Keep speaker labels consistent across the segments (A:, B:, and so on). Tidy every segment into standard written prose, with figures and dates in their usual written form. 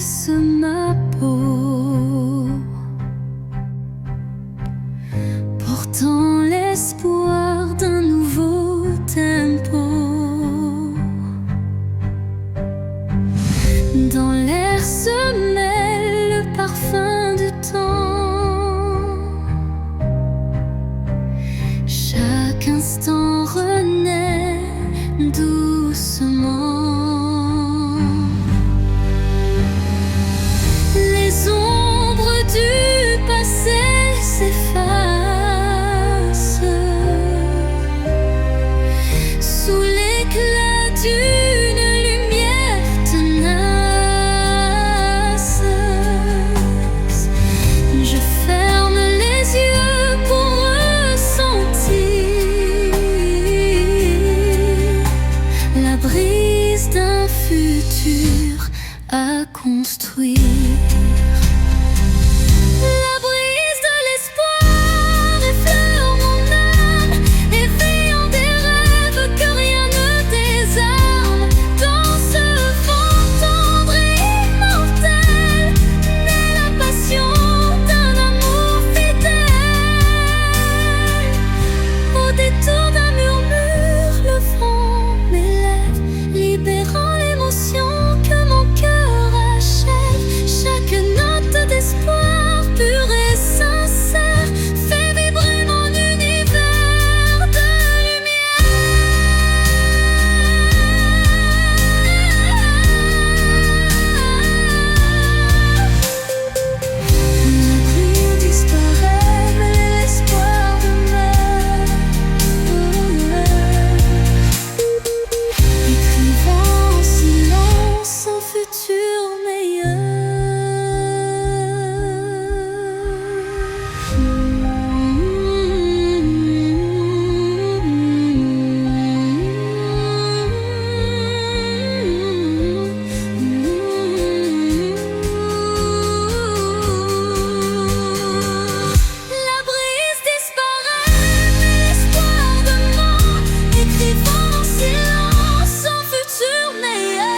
A: caresse ma peau, portant l'espoir d'un nouveau tempo. Dans l'air se mêle le parfum du temps. Chaque instant renaît doucement. Les ombres du passé s'effacent sous l'éclat d'une lumière tenace. Je ferme les yeux pour ressentir la brise d'un futur à construire. La brise de l'espoir effleure mon âme, éveillant des rêves que rien ne désarme. Dans ce vent tendre et immortel naît la passion d'un amour fidèle. Au détour d'un murmure, le vent m'élève, libérant l'émotion que mon cœur achève. Chaque note d'espoir pur et sincère fait vibrer mon univers de lumière. La pluie disparaît, mais l'espoir demeure, écrivant en silence un futur meilleur. La brise disparaît, mais l'espoir demeure, écrivant en silence un futur meilleur.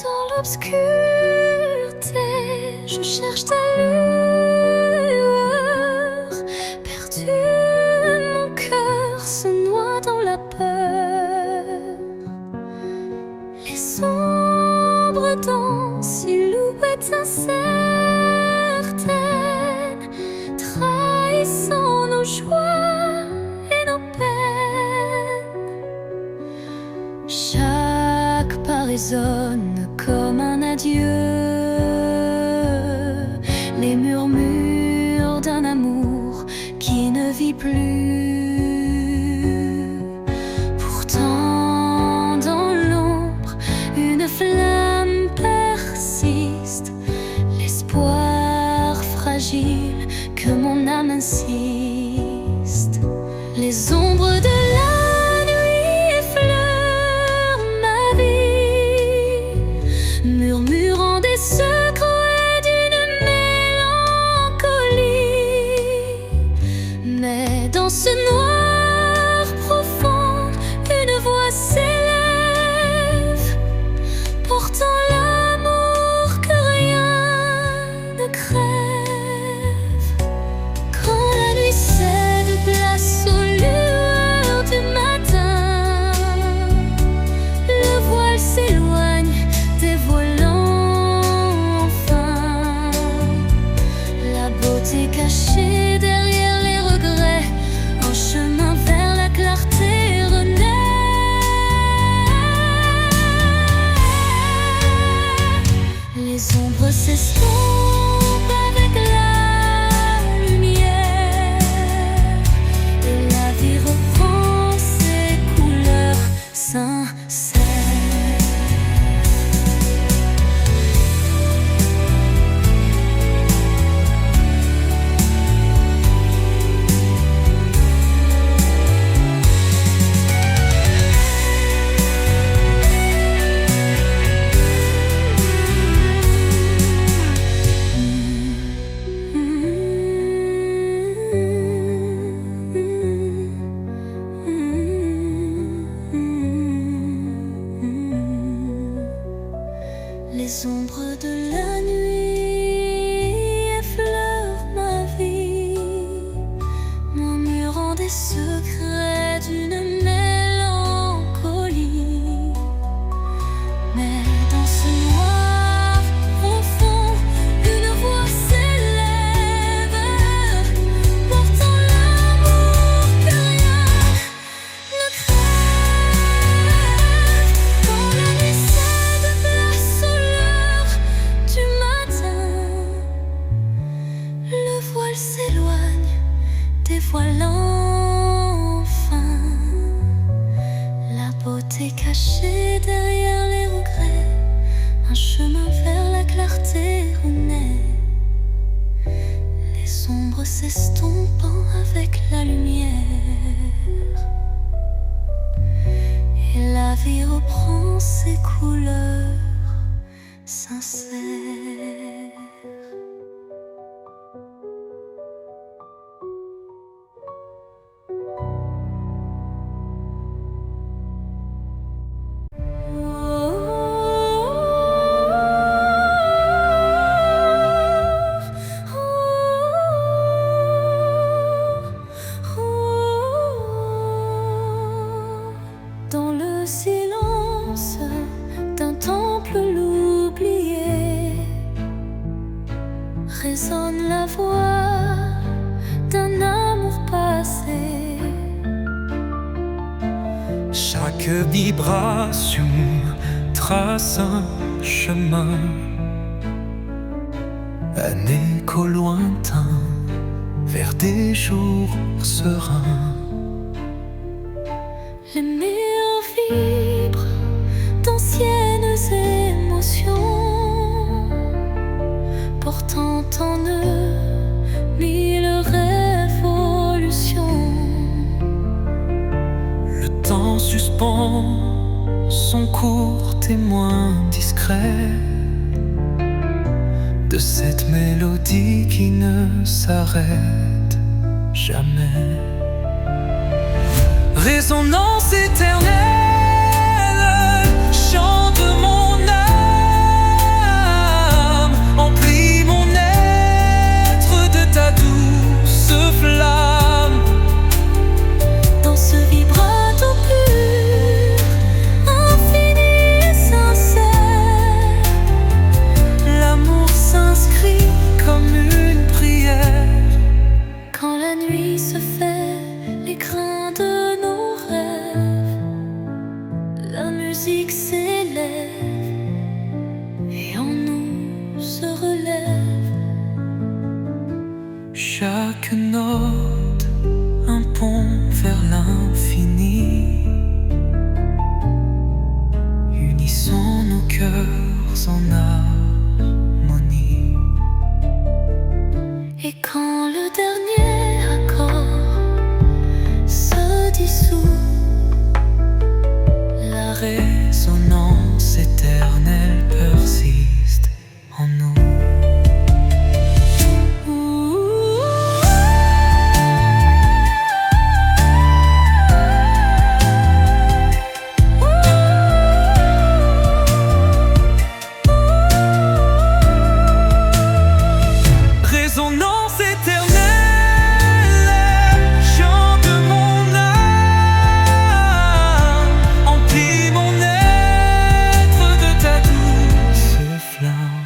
A: Dans l'obscurité, je cherche ta lueur. Perdu, mon cœur se noie dans la peur. Les ombres dansent, silhouettes incertaines, trahissant nos joies et nos peines. Chaque pas résonne comme un adieu, les murmures d'un amour qui ne vit plus. Pourtant, dans l'ombre, une flamme persiste, l'espoir fragile que mon âme insiste. Les ombres de la nuit effleurent ma vie, murmurant des secrets d'une mélancolie. Mais dans ce noir profond, une voix s'élève, portant l'amour que rien ne crève. Quand la nuit cède place aux lueurs du matin, le voile s'éloigne, dévoilant enfin la beauté cachée derrière les regrets, en chemin. des secrets d'une mélancolie. Mais dans ce noir profond, une voix s'élève, portant l'amour que rien ne crève. Quand la nuit cède place aux lueurs du matin, le voile s'éloigne, dévoilant enfin la beauté cachée derrière les regrets. Un chemin vers la clarté renaît, les ombres s'estompant avec la lumière, et la vie reprend ses couleurs sincères. Dans le silence d'un temple l'oublié, résonne la voix d'un amour passé.
B: Chaque vibration trace un chemin, un écho lointain vers des jours sereins.
A: Les murs vibrent d'anciennes émotions, portant en eux mille révolutions.
B: Le temps suspend son court témoin discret de cette mélodie qui ne s'arrête jamais. Résonance éternelle, chant de mon âme, emplis mon être de ta douce flamme.
A: Dans ce vibrato pur, infini et sincère,
B: L'amour s'inscrit comme une prière.
A: quand la nuit se fait l'écrin de nos rêves, la musique s'élève et en nous se relève.
B: Chaque note un pont vers l'infini. Unissons nos cœurs en harmonie.
A: Et quand le dernier accord se dissout,
B: La résonance éternelle persiste en nous. Résonance éternelle, chant de mon âme, emplis mon être de ta douce flamme.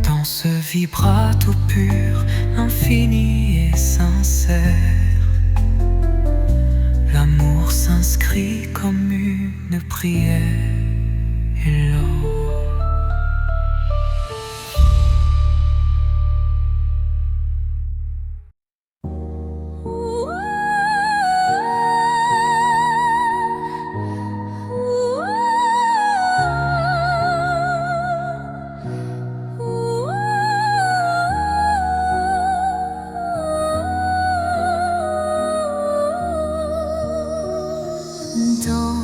B: Dans ce vibrato pur, infini et sincère, l'amour s'inscrit comme une prière et l'or.
A: Dans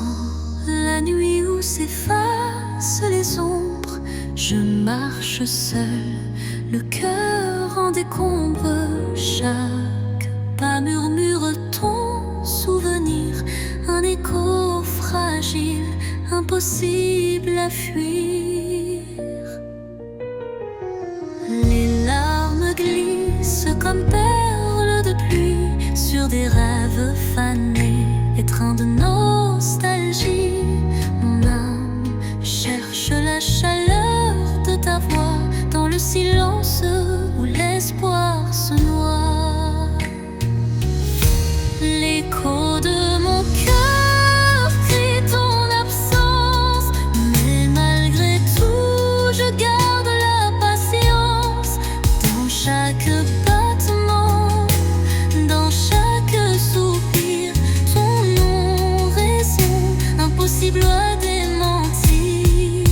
A: la nuit où s'effacent les ombres, je marche seul, le cœur en décombre. Chaque pas murmure ton souvenir, un écho fragile, impossible à fuir. Les larmes glissent comme perles de sur des rêves fanés et train de nostalgie. Mon âme cherche la chaleur de ta voix dans le silence où l'espoir se noie. L'écho de mon cœur crie ton absence, mais malgré tout je garde la patience. Dans chaque battement, dans chaque soupir, ton nom résonne, impossible à démentir.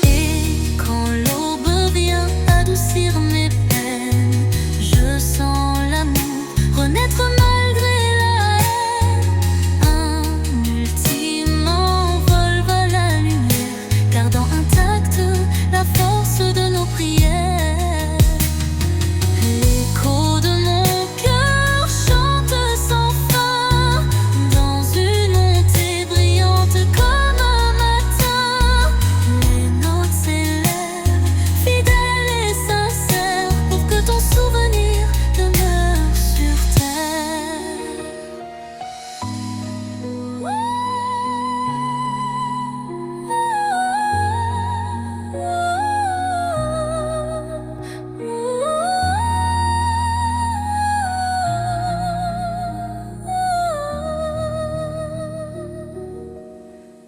A: Et quand l'aube vient adoucir mes peines, je sens l'amour renaître malgré la haine. Un ultime envol va la lumière, gardant intacte la force de nos prières. L'écho de mon cœur chante sans fin, dans une montée brillante comme un matin. Les notes s'élèvent, fidèles et sincères, pour que ton souvenir demeure sur terre.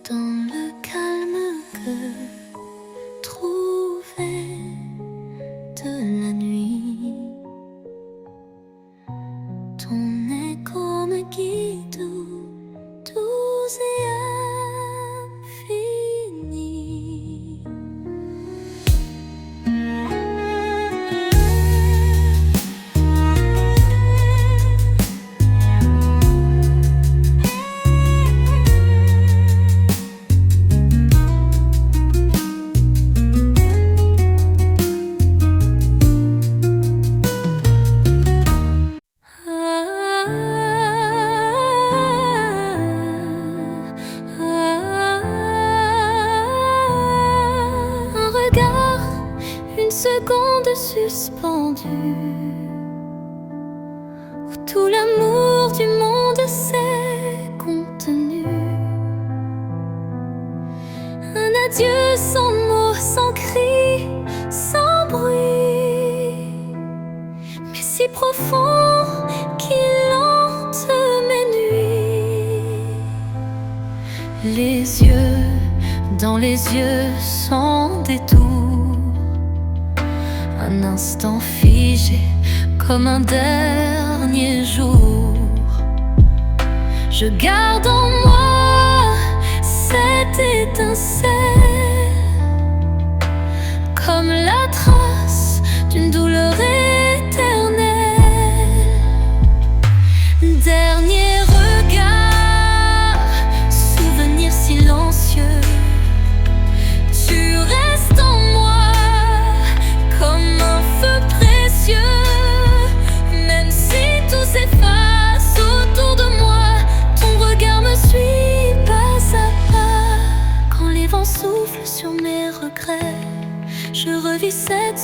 A: Dans le calme que trouvé de la nuit, ton écho me guide doux et infini. Un regard, une seconde suspendue, où tout l'amour du monde s'est contenu. Un adieu sans mots, sans cri, sans bruit, mais si profond qu'il hante mes nuits. Les yeux dans les yeux sans détour, un instant figé comme un dernier jour. Je garde en moi cette étincelle, comme la trace d'une douleur éternelle. Dernier regard, souvenir silencieux, tu restes en moi comme un feu précieux. Même si tout s'efface autour de moi, ton regard me suit pas à pas. Quand les vents soufflent sur mes regrets, je revis cette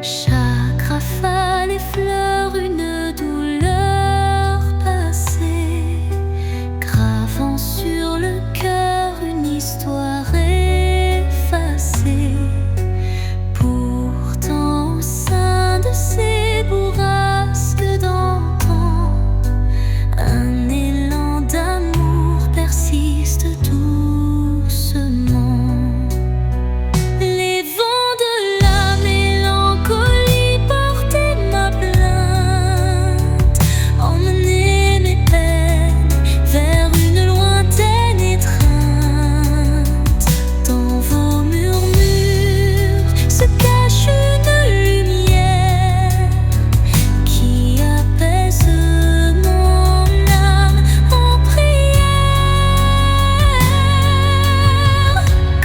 A: Chaque rafale effleure une douleur passée, gravant sur le cœur une histoire effacée. Pourtant au sein de ces bourrasques d'antan, un élan d'amour persiste doucement. Les vents de la mélancolie portaient ma plainte, emmenaient mes peines vers une lointaine étreinte. Dans vos murmures se cache une lumière qui apaise mon âme en prière.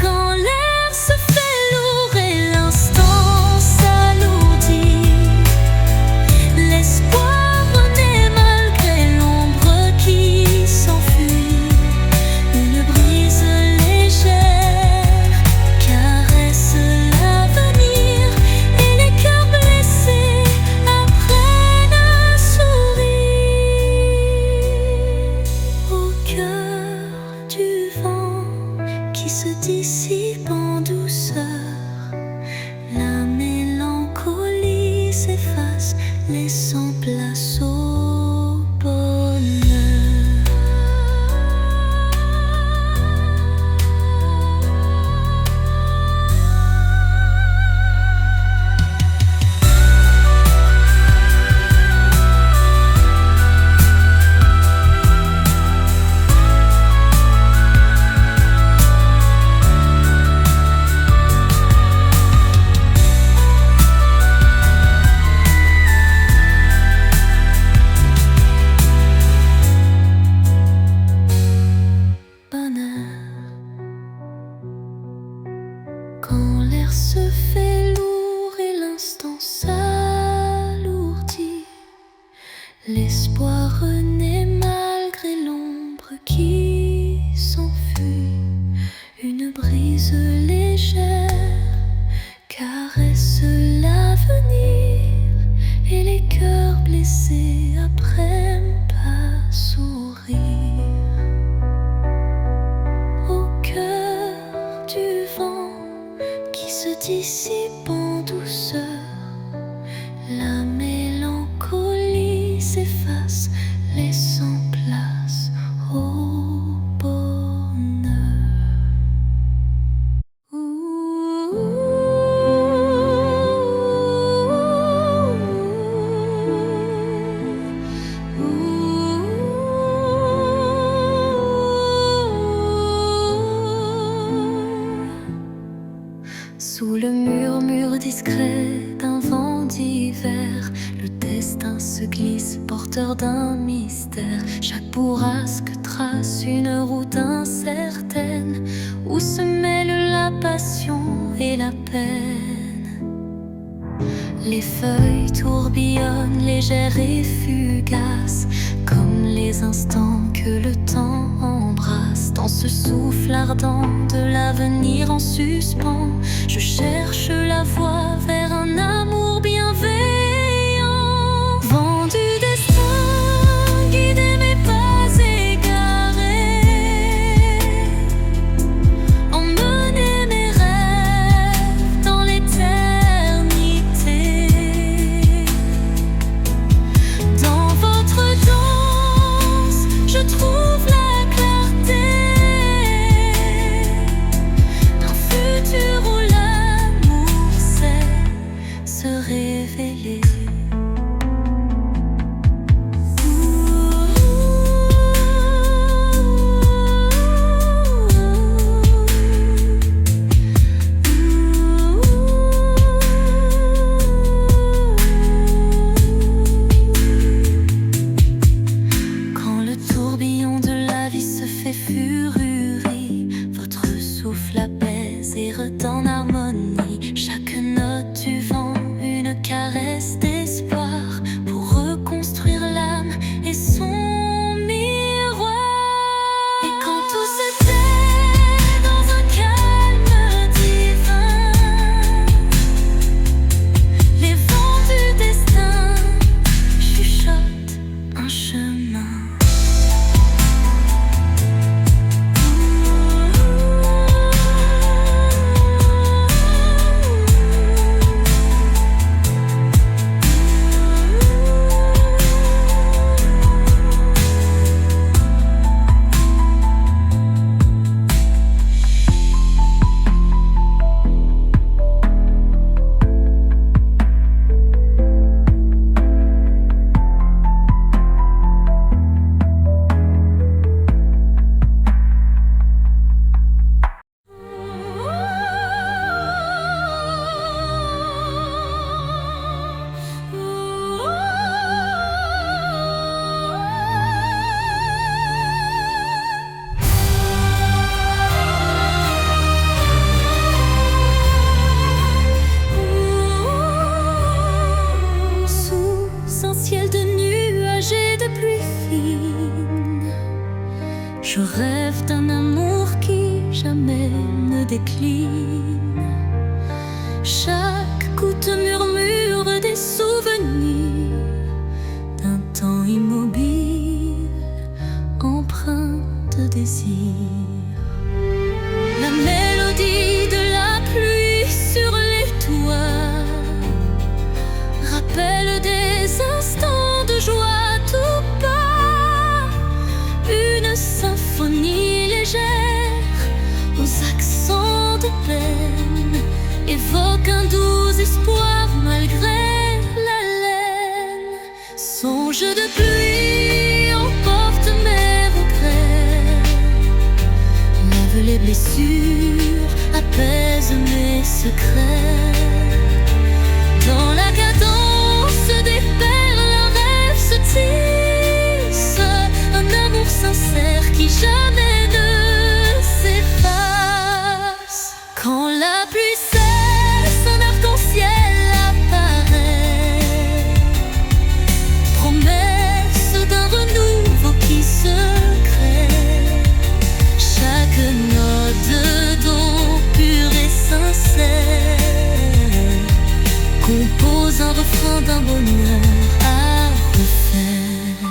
A: Quand l'air se fait lourd et l'instant s'alourdit, l'espoir renaît malgré l'ombre qui s'enfuit. Une brise légère caresse l'avenir et les cœurs blessés apprennent à sourire. Au cœur du vent qui se dissipe en douceur, la mélancolie s'efface, laissant place au bonheur. Quand l'air se fait lourd et l'instant s'alourdit, l'espoir renaît malgré l'ombre qui s'enfuit. Une brise légère caresse l'avenir et les cœurs blessés apprennent à sourire. Au cœur du vent qui se dissipe en douceur, la mélancolie s'efface, laissant place au bonheur. Sous le murmure discret d'un vent d'hiver, le destin se glisse, porteur d'un mystère. Chaque bourrasque trace une route incertaine, où se mêlent la passion et la peine. Les feuilles tourbillonnent, légères et fugaces, comme les instants que le temps embrasse. Dans ce souffle ardent de l'avenir en suspens, je cherche la voie vers un amour bienveillant. Vent du destin, guidez mes pas égarés, emmenez mes rêves dans l'éternité. Dans votre danse, je trouve la clarté d'un futur où l'amour sait Écoute, murmure des souvenirs d'un temps immobile, empreint de désir. La mélodie de la pluie sur les toits rappelle des instants de joie tout bas. Une symphonie légère aux accents de peine évoque un doux espoir malgré la laine. Songe de pluie emporte mes regrets, lave les blessures, apaise mes secrets. Dans la cadence des perles, un rêve se tisse, un amour sincère qui jamais ne s'efface. Quand la pluie cesse, un arc-en-ciel apparaît, promesse d'un renouveau qui se crée. Chaque note d'eau pure et sincère compose un refrain d'un bonheur à refaire.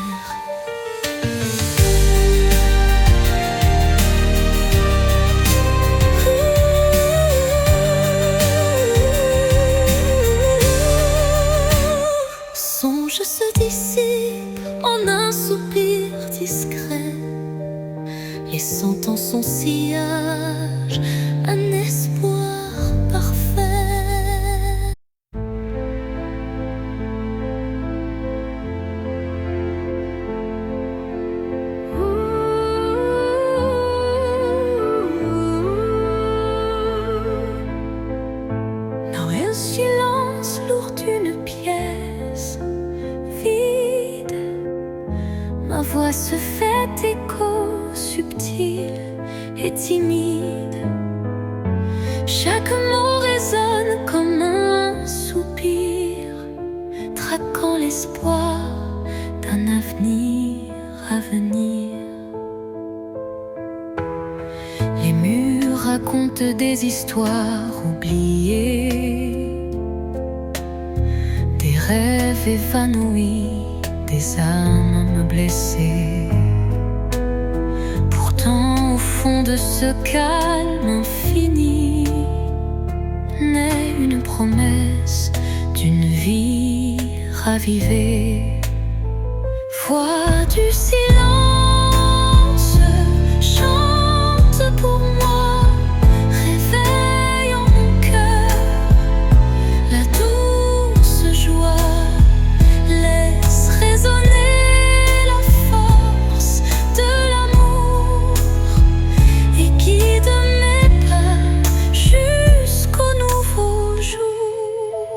A: Songe se dissipe en un soupir discret, laissant en son sillage un espoir parfait. Dans un silence lourd d'une pièce vide, ma voix se fait écho subtil et timide. Chaque mot résonne comme un soupir, traquant l'espoir d'un avenir à venir. Les murs racontent des histoires oubliées, des rêves évanouis, des âmes blessées. Pourtant, au fond de ce calme infini, naît une promesse d'une vie ravivée. Voix du silence, chante pour moi, réveille en mon cœur la douce joie. Laisse résonner la force de l'amour et guide mes pas jusqu'au nouveau jour.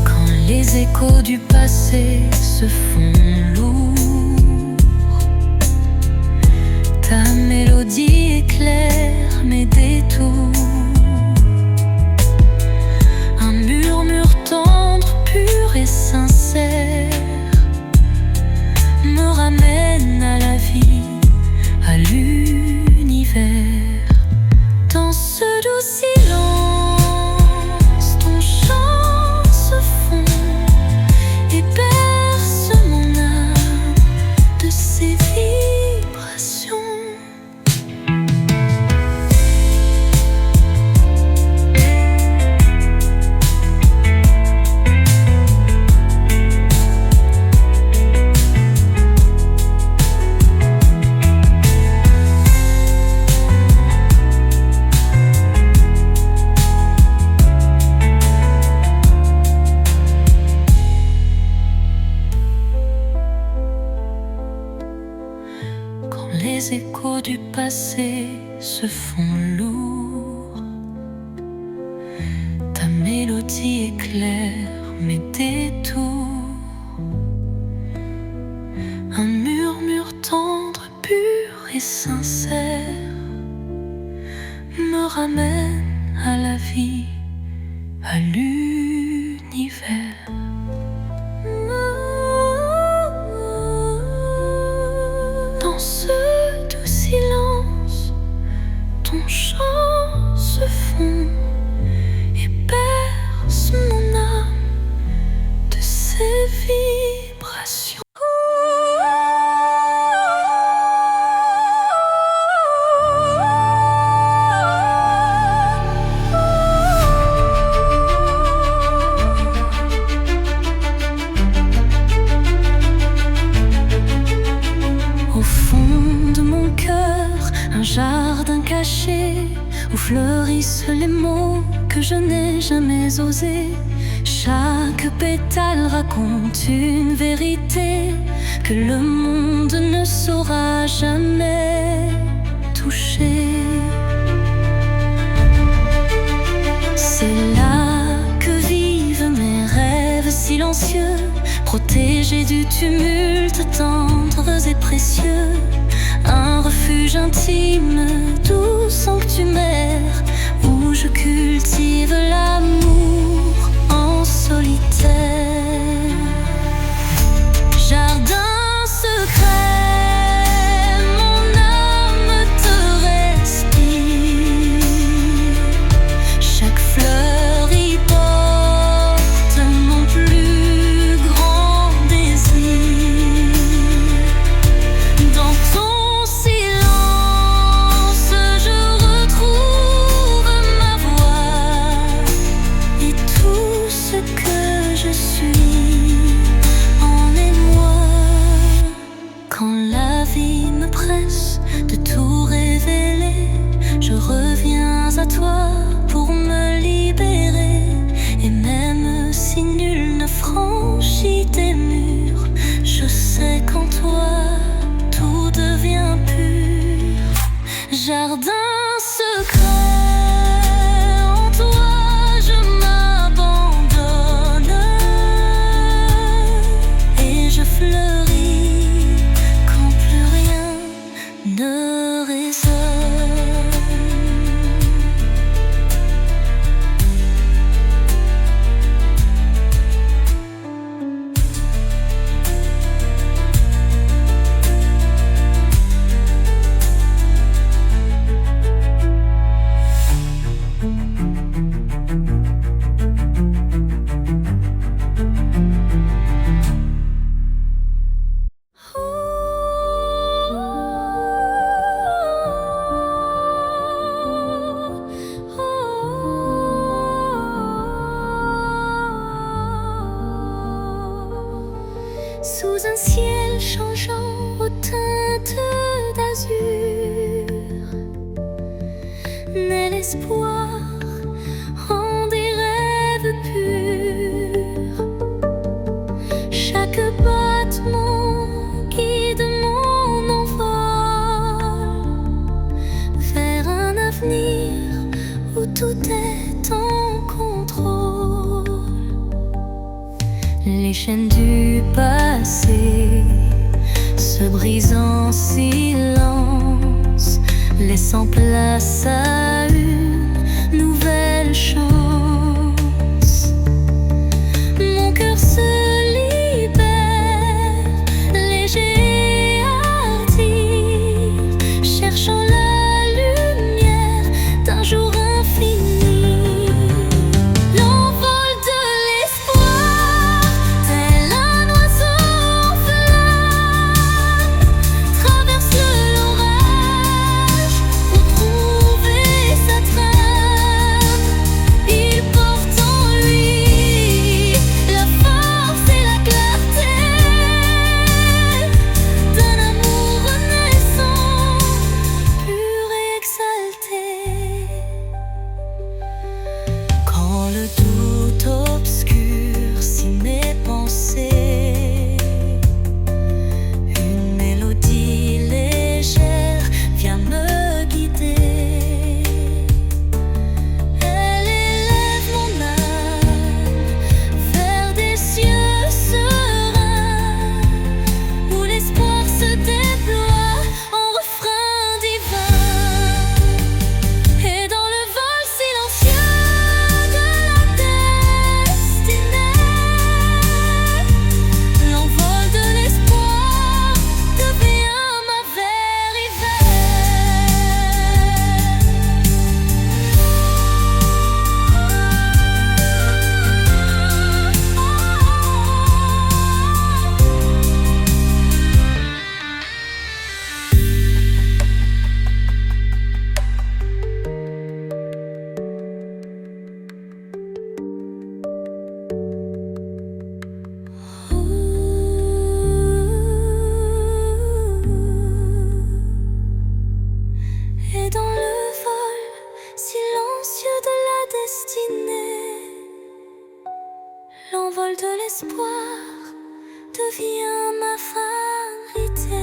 A: Quand les échos du passé se font lourds, ta mélodie éclaire mes détours. Un murmure tendre, pur et sincère me ramène à la vie, à l'univers. Dans ce doux silence, ton chant se fond et berce mon âme de ses vibrations. Quand les échos du passé se font lourds, ta mélodie éclaire mes détours. Un murmure tendre, pur et sincère me ramène à la vie, à l'univers. Dans ce doux silence, ton chant se fond et n'ai jamais osé. Chaque pétale raconte une vérité que le monde ne saura jamais toucher. C'est là que vivent mes rêves silencieux, protégés du tumulte, tendres et précieux. Un refuge intime, doux sanctuaire, où je cultive l'amour en solitaire. Jardin secret, mon âme te respire. Chaque fleur y porte mon plus grand désir. Dans ton silence, je retrouve ma voix et tout ce que je suis en émoi. Quand la vie me presse de tout révéler, je reviens à toi pour me libérer. Et même si nul ne franchit tes murs, je sais qu'en toi tout devient pur. Jardin secret, en toi je m'abandonne et je fleuris quand plus rien ne résonne. Sous un ciel changeant aux teintes d'azur, naît l'espoir en des rêves purs. Chaque battement guide mon envol vers un avenir où tout est en contrôle. Les chaînes du passé se brisent en silence, laissant place à une nouvelle chance. Mon cœur se libère, léger et hardi, cherchant la lumière d'un jour infini. L'envol de l'espoir, tel un oiseau en flamme, traverse l'orage pour trouver sa trame. symbole de l'espoir, devient ma fatalité.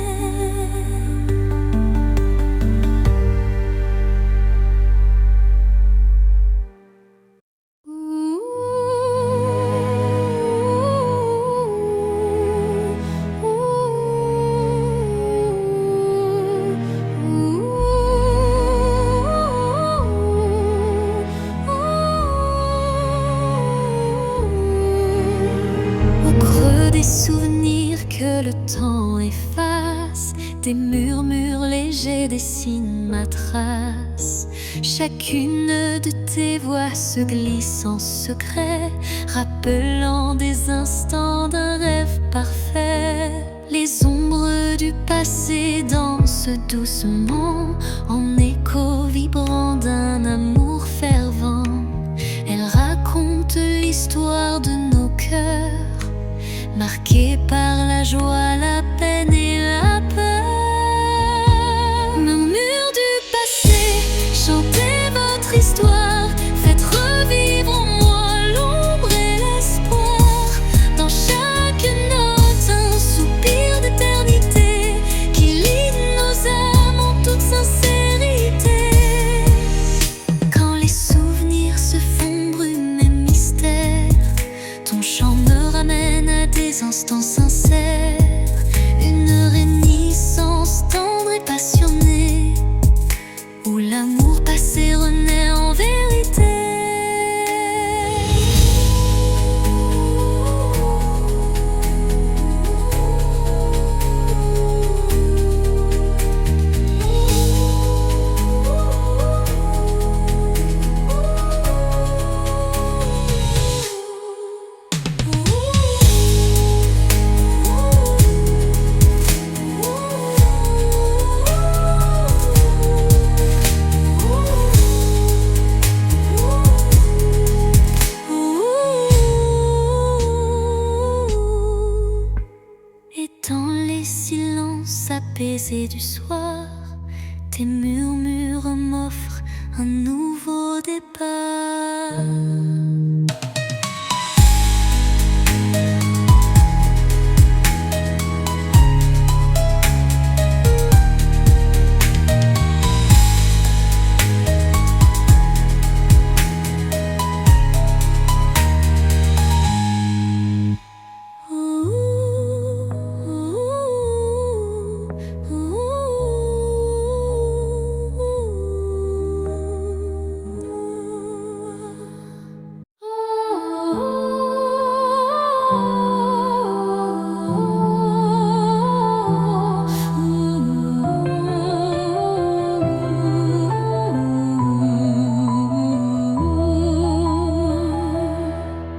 A: Souvenirs que le temps efface, des murmures légers dessinent ma trace. Chacune de tes voix se glisse en secret, rappelant des instants d'un rêve parfait. Les ombres du passé dansent doucement, en écho vibrant d'un amour fervent. Elles racontent l'histoire de nos cœurs, marqué par la joie, la peine et la peur. Murmures du passé, chantez votre histoire, faites revivre en moi l'ombre et l'espoir. Dans chaque note, un soupir d'éternité qui lie nos âmes en toute sincérité. Quand les souvenirs se font brume et mystère, ton chant me ramène à des instants sincères, une réminiscence tendre et passionnée, où l'amour passé renaît en vérité. Apaisé du soir, tes murmures m'offrent un nouveau départ.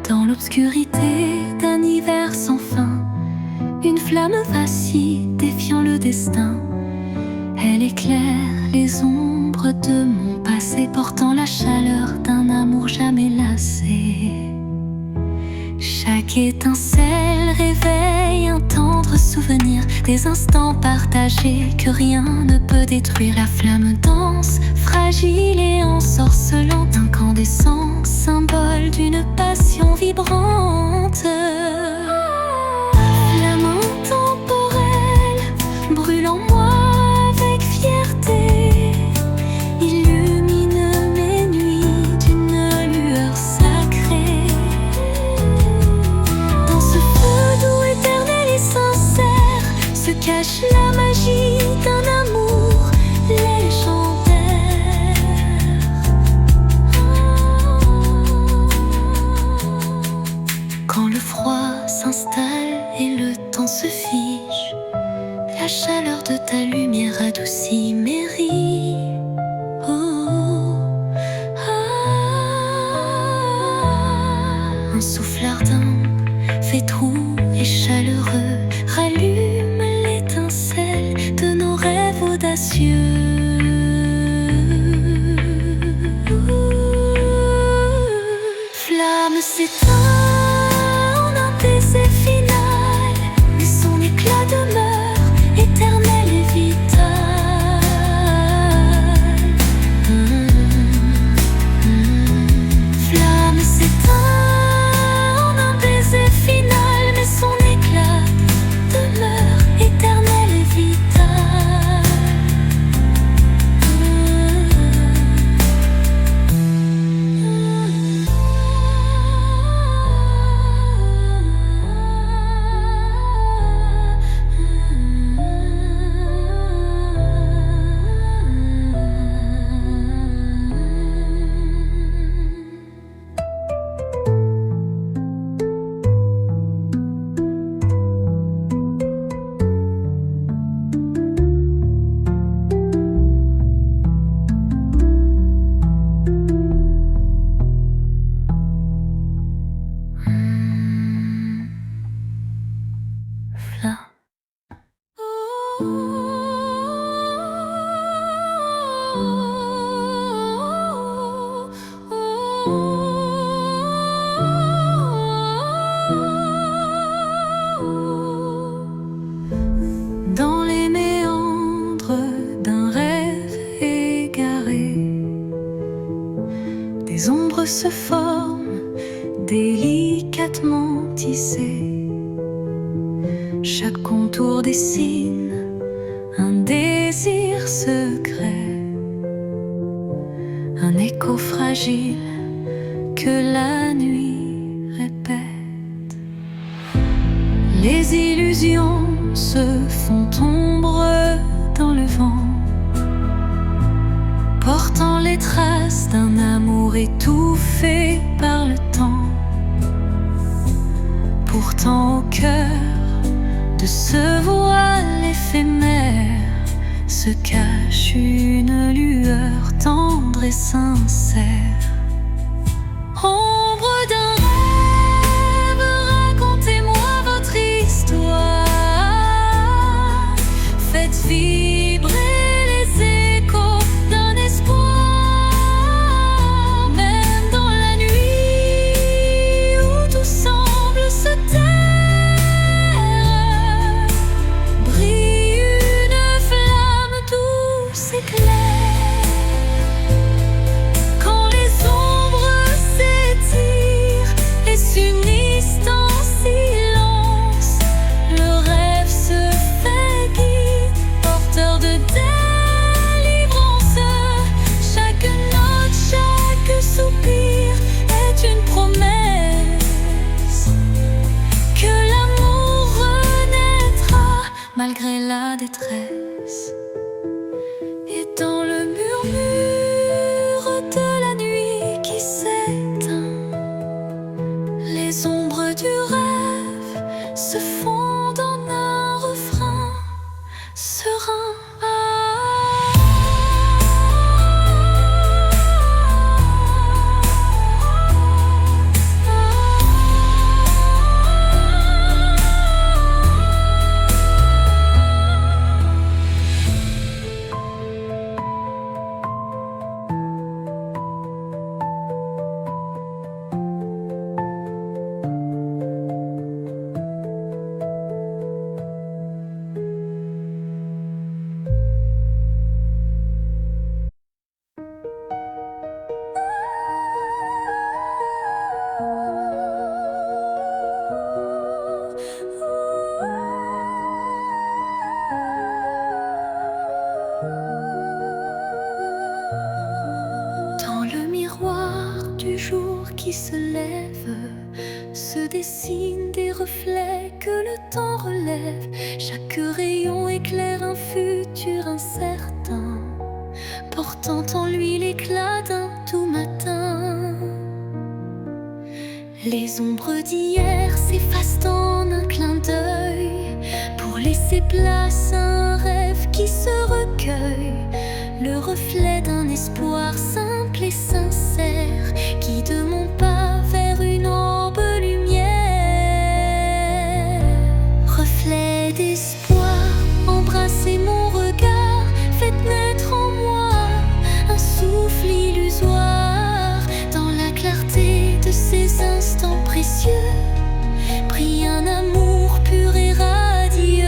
A: Dans l'obscurité d'un hiver sans fin, une flamme vacille, défiant le destin. Elle éclaire les ombres de mon passé, portant la chaleur d'un amour jamais lassé. Chaque étincelle réveille un tendre souvenir, des instants partagés que rien ne peut détruire. La flamme danse, fragile et ensorcelante, incandescent, symbole d'une passion vibrante. Flamme intemporelle, brûle en moi avec fierté, illumine mes nuits d'une lueur sacrée. Dans ce feu doux, éternel et sincère, se cache la magie d'un amour légendaire. Quand le froid s'installe et le temps se fige, la chaleur de ta lumière adoucit mes rides. Un souffle ardent, fait doux et chaleureux, rallume l'étincelle de nos rêves audacieux. Flamme s'éteint en un baiser final, mais son éclat demeure éternel et vital. Flamme s'éteint en un baiser final.
B: délicatement tissé. Chaque contour dessine un désir secret, un écho fragile que la nuit répète. Les illusions se font ombre dans le vent, portant les traces d'un amour étouffé par le temps. Pourtant au cœur de ce voile éphémère se cache une lueur tendre et sincère. Ombre d'un rêve, racontez-moi votre histoire. Faites vibrer les échos d'un espoir. Même dans la nuit où tout semble se taire, brille une flamme douce et claire. Quand les ombres s'étirent et s'unissent en silence, le rêve se fait guide, porteur de délivrance. Chaque note, chaque soupir est une promesse que l'amour renaîtra malgré la détresse. Et dans le murmure de la nuit qui s'éteint, les ombres du rêve se fondent en un refrain serein. Dans le miroir du jour qui se lève, se dessinent des reflets que le temps relève. Chaque rayon éclaire un futur incertain, portant en lui l'éclat d'un doux matin. Les ombres d'hier s'effacent en un clin d'œil pour laisser place à un rêve qui se recueille. Le reflet d'un espoir simple et sincère guide mon pas vers une orbe lumière. Reflet d'espoir, embrassez mon regard, faites naître en moi un souffle illusoire. Dans la clarté de ces instants précieux brille un amour pur et radieux.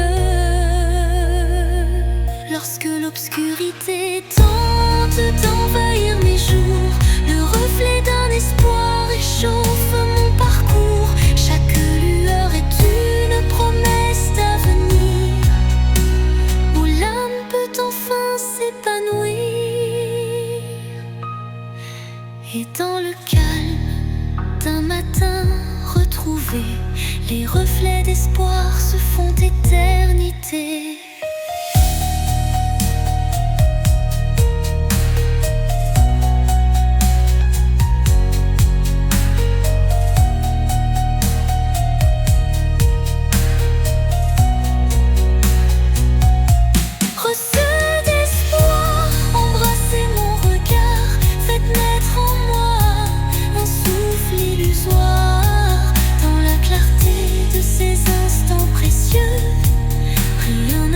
B: Lorsque l'obscurité tente d'envahir mes jours, le reflet d'un espoir réchauffe mon parcours. Chaque lueur est une promesse d'avenir, où l'âme peut enfin s'épanouir. Et dans le calme d'un matin retrouvé, les reflets d'espoir se font éternité. Receux d'espoir, embrassez mon regard, faites naître en moi un souffle illusoire. Dans la clarté de ces instants précieux brille un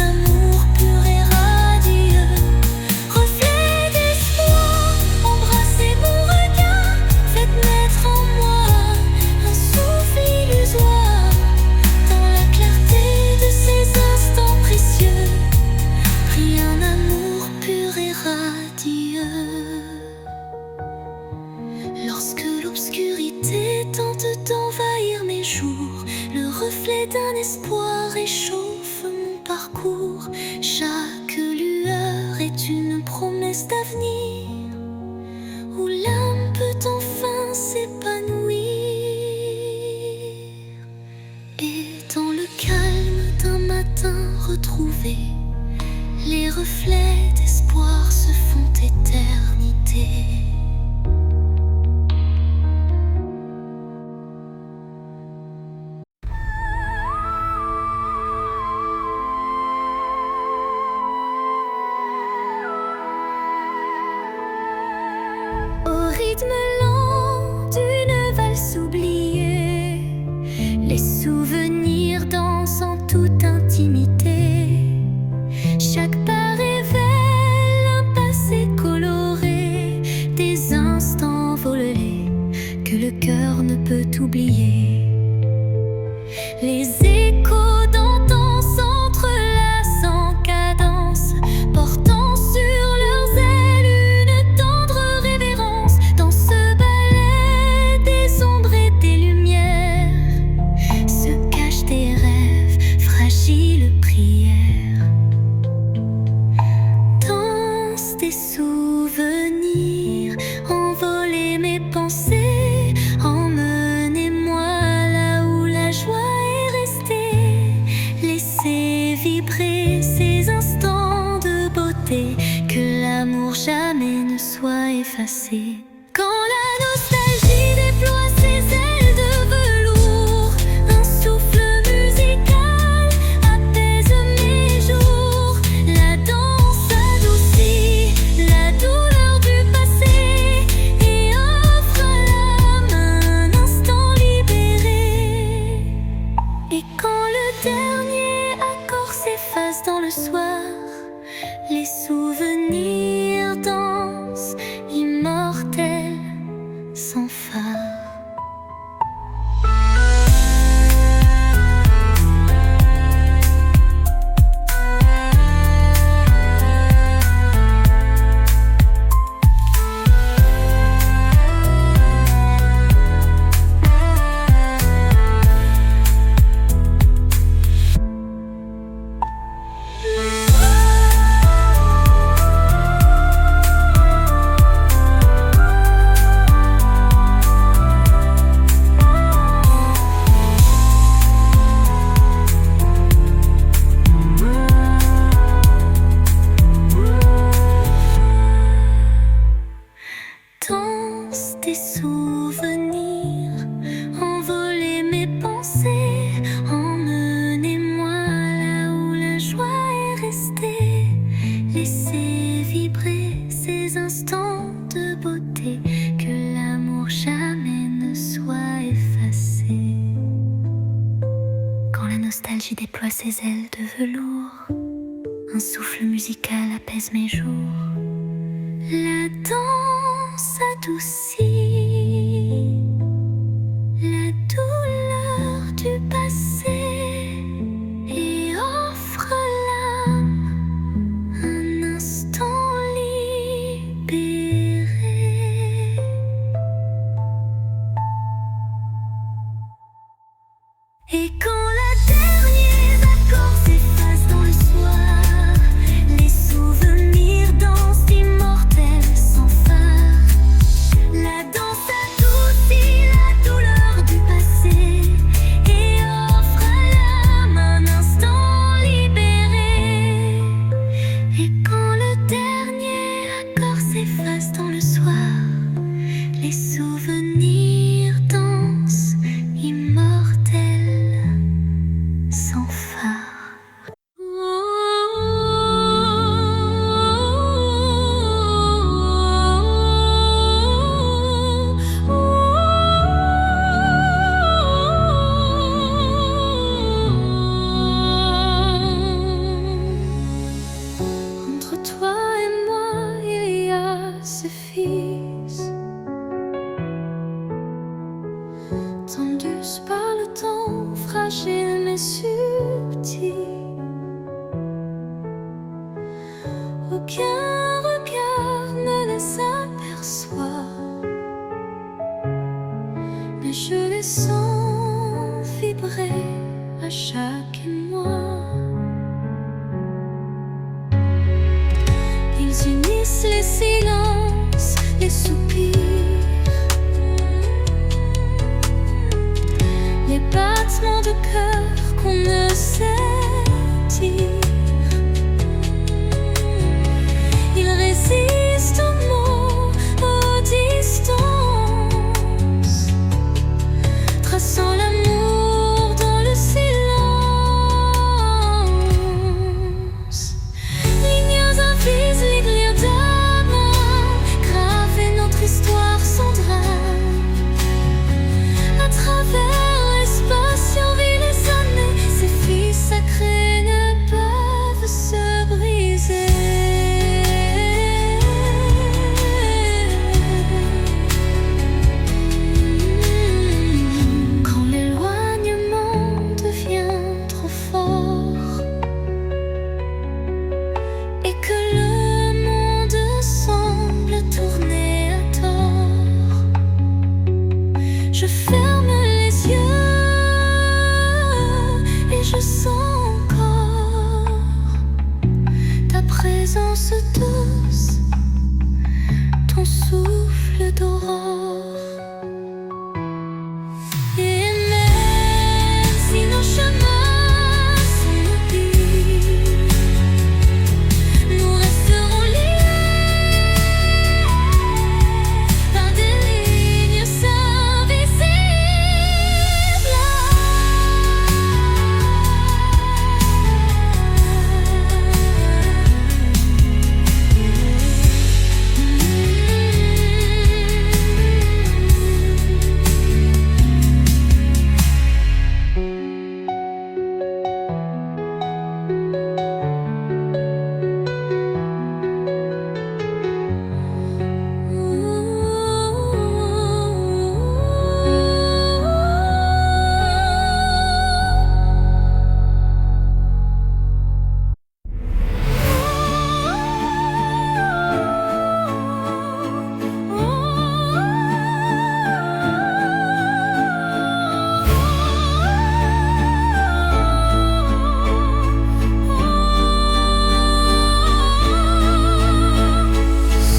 B: d'envahir mes jours. Le reflet d'un espoir réchauffe mon parcours. Chaque lueur est une promesse d'avenir, où l'âme peut enfin s'épanouir. Et dans le calme d'un matin retrouvé, les reflets d'espoir se font éternité. Au rythme lent d'une valse oubliée, les souvenirs dansent en toute intimité. Chaque pas révèle un passé coloré, des instants volés que le cœur ne peut oublier. Les échos d'antan s'entrelacent en cadence, portant sur leurs ailes une tendre révérence. Dans ce ballet des ombres et des lumières se cachent des rêves, fragiles prières. Danse des souvenirs, envoler mes pensées, emmenez-moi là où la joie est restée. Laissez vibrer ces instants de beauté, que l'amour jamais ne soit effacé. Quand la nostalgie déploie ses ailes de velours, un souffle musical apaise mes jours. La danse adoucit la douleur du passé et offre à l'âme un instant libéré. Et quand le dernier accord s'efface dans le soir, les souvenirs dansent, immortels, sans phare. Danse des souvenirs, envoler mes pensées, emmenez-moi là où la joie est restée. Laissez vibrer ces instants de beauté, que l'amour jamais ne soit effacé. Quand la nostalgie déploie ses ailes de velours, un souffle musical apaise mes jours. La danse adoucit la douleur du passé et offre à l'âme un instant libéré. Et quand le dernier accord s'efface dans le soir, les souvenirs dansent, immortels, sans phare. La danse adoucit la douleur du passé et offre à l'âme un instant libéré. Et quand le dernier accord s'efface dans le soir, les souvenirs dansent, immortels, sans phare. Entre toi et moi, il y a ce fils, tendus par le temps, fragile mais subtil. Aucun regard ne les aperçoit, mais je les sens vibrer à chaque émoi. Ils unissent les silences, les soupirs, les battements de cœur qu'on ne sait dire. Ils résistent aux mots, aux distances, traçant l'amour dans le silence. Lignes invisibles, lignes d'amour, graver notre histoire sans drame. À travers l'espace survit les années, ces filles sacrées ne peuvent se briser. Quand l'éloignement devient trop fort et que le monde semble tourner à tort, je ferme les yeux et je sens encore ta présence douce, ton souffle d'aurore. Et même si nos chemins sont mobiles, nous resterons liés par des lignes invisibles.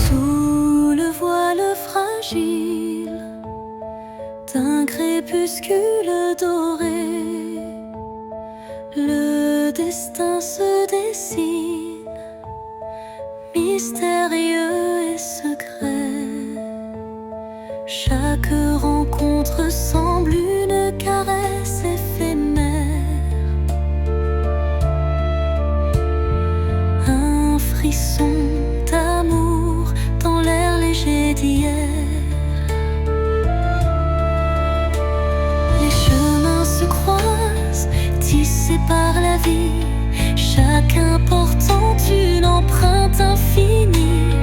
B: Sous le voile fragile d'un crépuscule doré, le destin se dessine, mystérieux et secret. Chaque rencontre semble une caresse éphémère, un frisson d'amour dans l'air léger d'hier. Les chemins se croisent, tissés par la vie, chacun portant une empreinte infinie.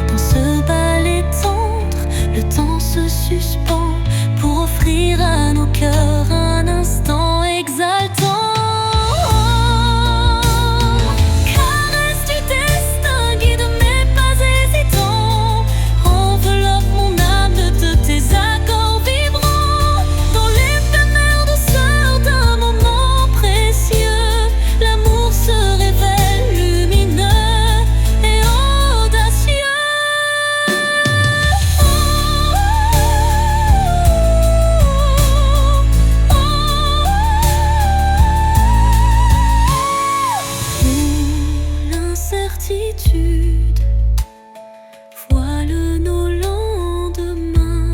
B: Dans ce ballet tendre, le temps se suspend pour offrir à nos cœurs un instant exaltant. Caresse du destin, guide mes pas hésitants, enveloppe mon âme de tes accords vibrants. Dans l'éphémère douceur d'un moment précieux, l'amour se révèle lumineux et audacieux. L'incertitude voile nos lendemains,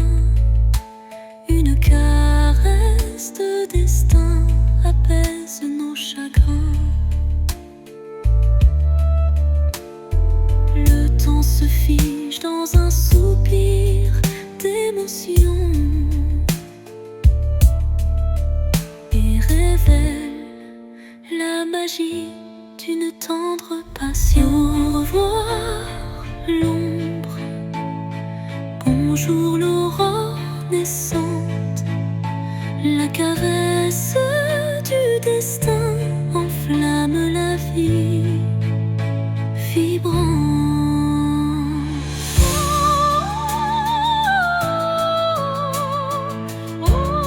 B: une caresse de destin apaise nos chagrins. Le temps se fige dans un soupir d'émotion et révèle la magie d'une tendre passion. Au revoir l'ombre, bonjour l'aurore naissante, la caresse du destin enflamme la vie vibrante. Oh, oh, oh.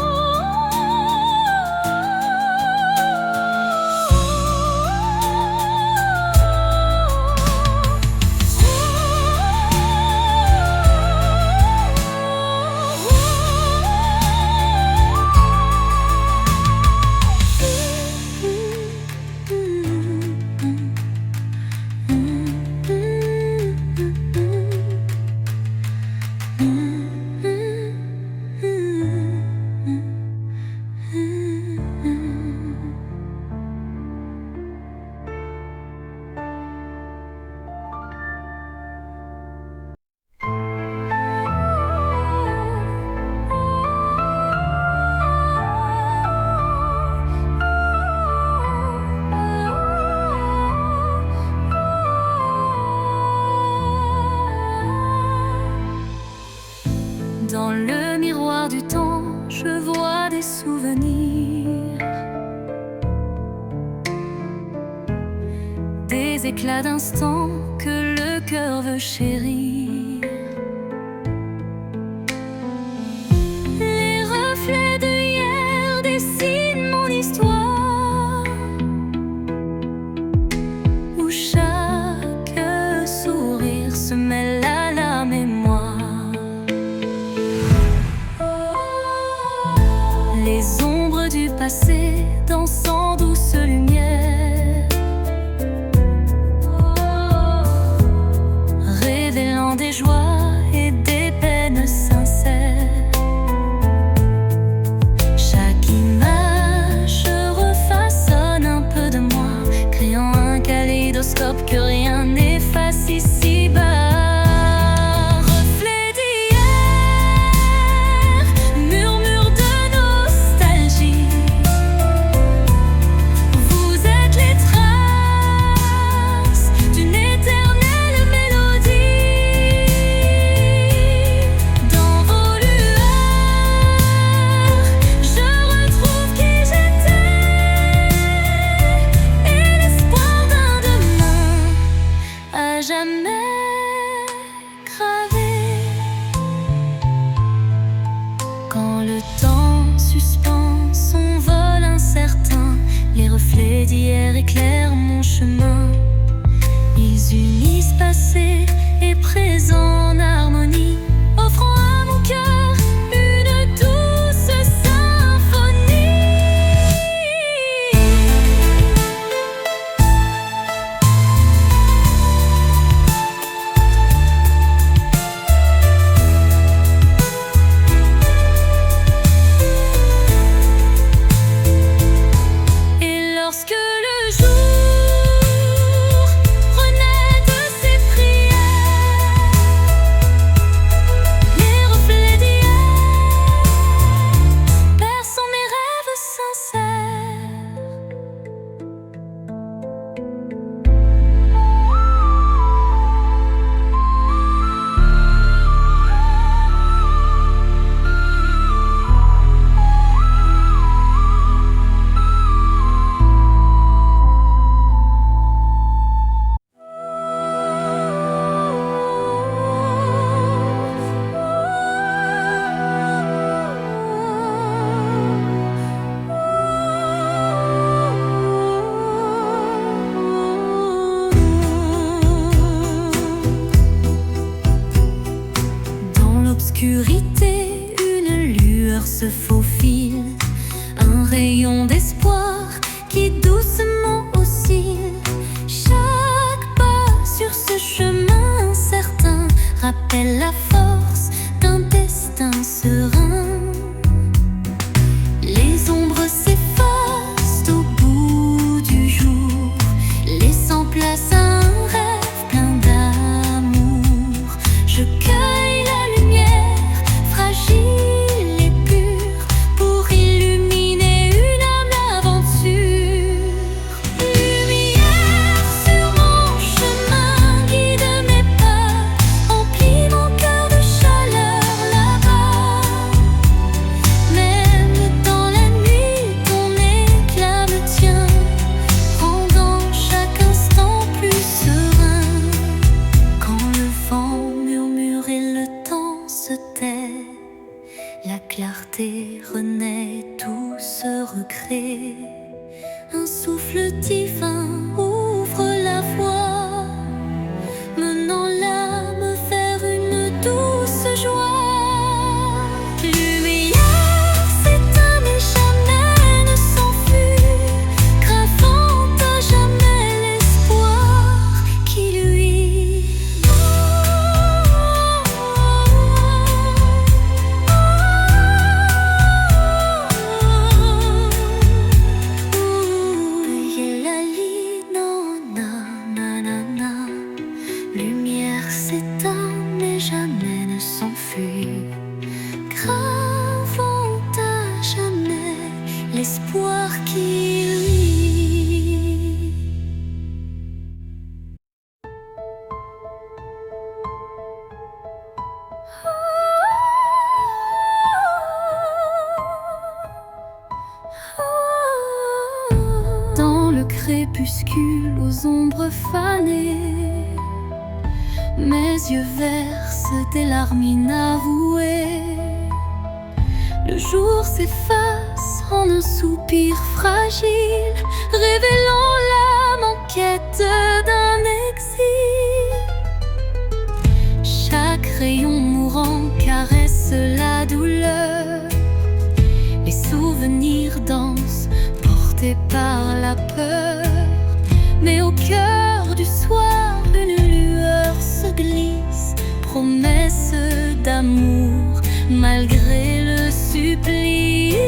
B: des souvenirs, des éclats d'instants que le cœur veut chérir. Les reflets de hier dessinent mon histoire, où chaque sourire se mêle à la mémoire. Les ombres du passé dansent en douce lumière, révélant des joies et des peines sincères. Chaque image refaçonne un peu de moi, créant un kaléidoscope que rien n'efface ici-bas. Jamais gravé. Quand le temps suspend son vol incertain, les reflets d'hier éclairent mon chemin. Ils unissent passé et présent en harmonie, offrant à mon cœur une douce symphonie. Lorsque le jour renaît de ses prières, les reflets d'hier bercent mes rêves sincères. L'obscurité, une lueur se faufile, un rayon d'espoir qui doucement oscille. Chaque pas sur ce chemin incertain rappelle la force d'un destin serein. Les ombres s'effacent au bout du jour, laissant place à un rêve plein d'amour. Je cueille la lumière fragile et pure pour illuminer une âme d'aventure. Lumière sur mon chemin, guide mes pas, emplis mon cœur de chaleur là-bas. Même dans la nuit, ton éclat me tient, rendant chaque instant plus serein. Quand le vent murmure et le temps se tait, la clarté renaît, tout se recrée. Un souffle divin ouvre la voie, menant l'âme vers une douce joie. Lumière s'éteint mais jamais ne s'enfuit, gravant à jamais l'espoir qui luit. Lumière s'éteint mais jamais ne s'enfuit, gravant à jamais l'espoir qui luit. crépuscule aux ombres fanées. Mes yeux versent des larmes inavouées. Le jour s'efface en un soupir fragile, révélant l'âme en quête d'un exil. Chaque rayon mourant caresse la douleur. Les souvenirs dansent, portés par la peur. Mais au cœur du soir, une lueur se glisse, promesse d'amour malgré le supplice.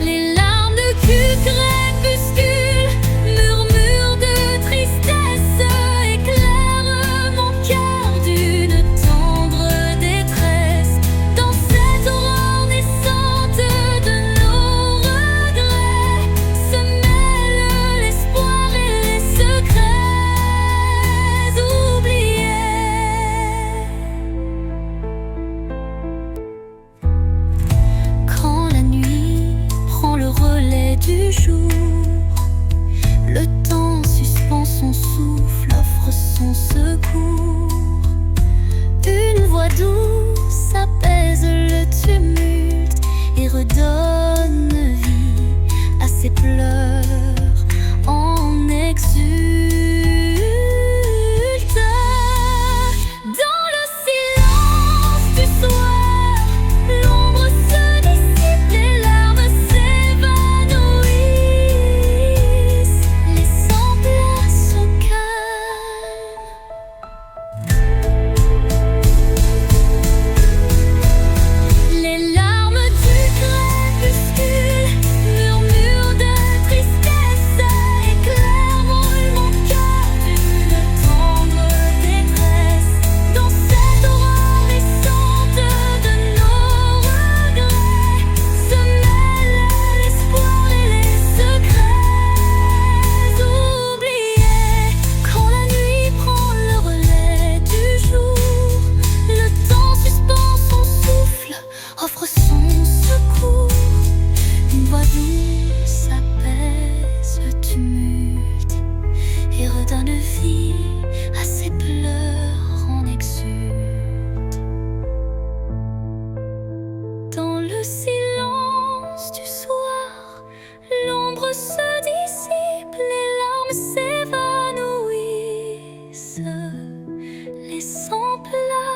B: Les larmes de crépuscule, murmures de tristesse, éclairent mon cœur d'une tendre détresse. Dans cette aurore naissante de nos regrets se mêlent l'espoir et les secrets oubliés. Quand la nuit prend le relais du jour, le temps suspend son souffle, offre son secours. Une voix douce apaise le tumulte et redonne vie à ses pleurs en exulte. Dans le silence du soir, l'ombre se dissipe, les larmes s'évanouissent, laissant place au calme. Les larmes du crépuscule, murmures de tristesse, éclairent mon cœur d'une tendre détresse. Dans cette aurore naissante de nos regrets se mêlent l'espoir et les secrets oubliés. Quand la nuit prend le relais du jour, le temps suspend son souffle, offre son secours. Une voix douce apaise le tumulte et redonne vie à ses pleurs en exulte. Dans le silence du soir, l'ombre se dissipe, les larmes s'évanouissent, laissant place